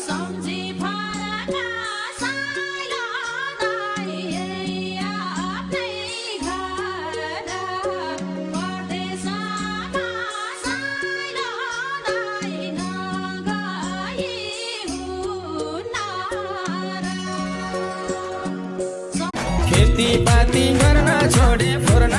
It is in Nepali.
सम्झी फरका साइलालाई आफ्नै घर परदेशमा साइलालाई नगई हुन्न र। खेतीपाती गर्न छोडे फुर्न